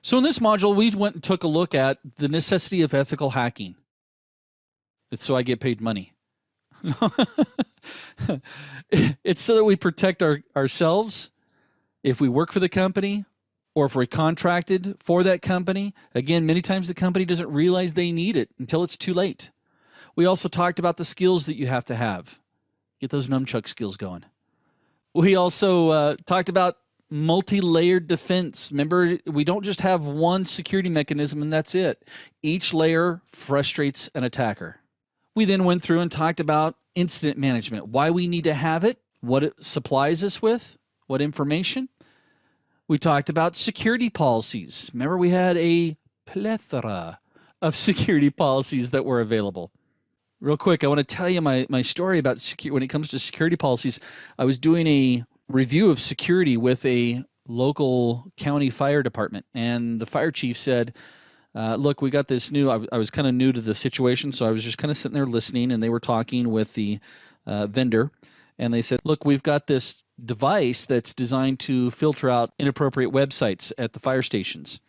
So in this module, we went and took a look at the necessity of ethical hacking. It's so I get paid money. It's so that we protect ourselves if we work for the company or if we're contracted for that company. Again, many times the company doesn't realize they need it until it's too late. We also talked about the skills that you have to have. Get those nunchuck skills going. We also talked about multi-layered defense. Remember, we don't just have one security mechanism and that's it. Each layer frustrates an attacker. We then went through and talked about incident management, why we need to have it, what it supplies us with, what information. We talked about security policies. Remember, we had a plethora of security policies that were available. Real quick, I want to tell you my story about when it comes to security policies. I was doing a review of security with a local county fire department, and the fire chief said, look, we got this new, I was kind of new to the situation, so I was just kind of sitting there listening, and they were talking with the vendor, and they said, look, we've got this device that's designed to filter out inappropriate websites at the fire stations.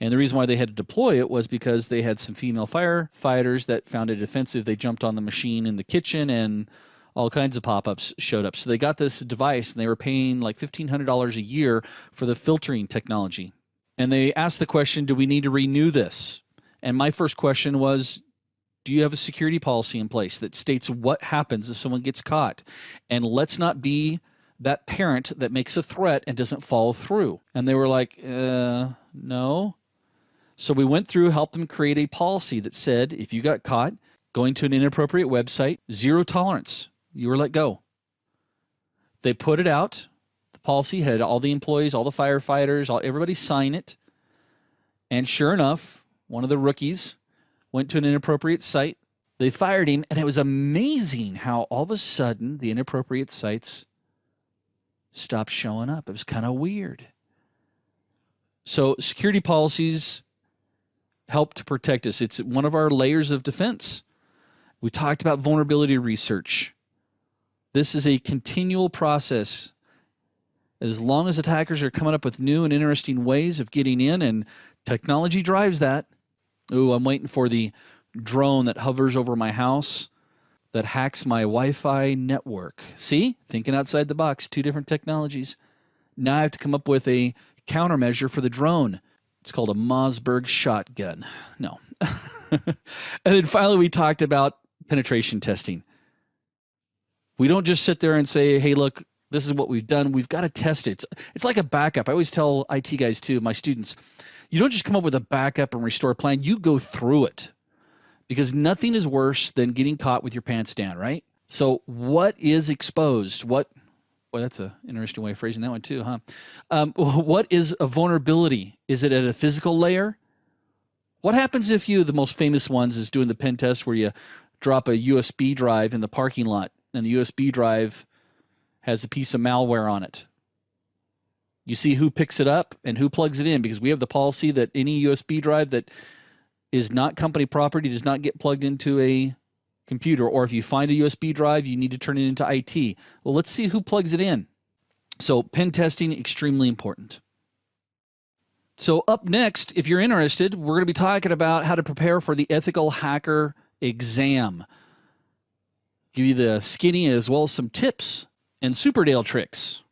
And the reason why they had to deploy it was because they had some female firefighters that found it offensive. They jumped on the machine in the kitchen and all kinds of pop-ups showed up. So they got this device and they were paying like $1,500 a year for the filtering technology. And they asked the question, do we need to renew this? And my first question was, do you have a security policy in place that states what happens if someone gets caught? And let's not be that parent that makes a threat and doesn't follow through. And they were like, no. So we went through, helped them create a policy that said, if you got caught going to an inappropriate website, 0 tolerance. You were let go. They put it out. The policy had all the employees, all the firefighters, everybody sign it. And sure enough, one of the rookies went to an inappropriate site. They fired him, and it was amazing how all of a sudden the inappropriate sites stopped showing up. It was kind of weird. So security policies help to protect us. It's one of our layers of defense. We talked about vulnerability research. This is a continual process. As long as attackers are coming up with new and interesting ways of getting in, and technology drives that. Ooh, I'm waiting for the drone that hovers over my house that hacks my Wi-Fi network. See? Thinking outside the box, 2 different technologies. Now I have to come up with a countermeasure for the drone. It's called a Mossberg shotgun. No. And then finally, we talked about penetration testing. We don't just sit there and say, hey, look, this is what we've done. We've got to test it. It's like a backup. I always tell IT guys, too, my students, you don't just come up with a backup and restore plan. You go through it, because nothing is worse than getting caught with your pants down, right? So what is exposed? Well, that's an interesting way of phrasing that one too, huh? What is a vulnerability? Is it at a physical layer? What happens if the most famous ones is doing the pen test where you drop a USB drive in the parking lot and the USB drive has a piece of malware on it? You see who picks it up and who plugs it in, because we have the policy that any USB drive that is not company property does not get plugged into a computer, or if you find a USB drive, you need to turn it into IT. Well, let's see who plugs it in. So pen testing, extremely important. So up next, if you're interested, we're going to be talking about how to prepare for the ethical hacker exam. Give you the skinny as well as some tips and Superdale tricks.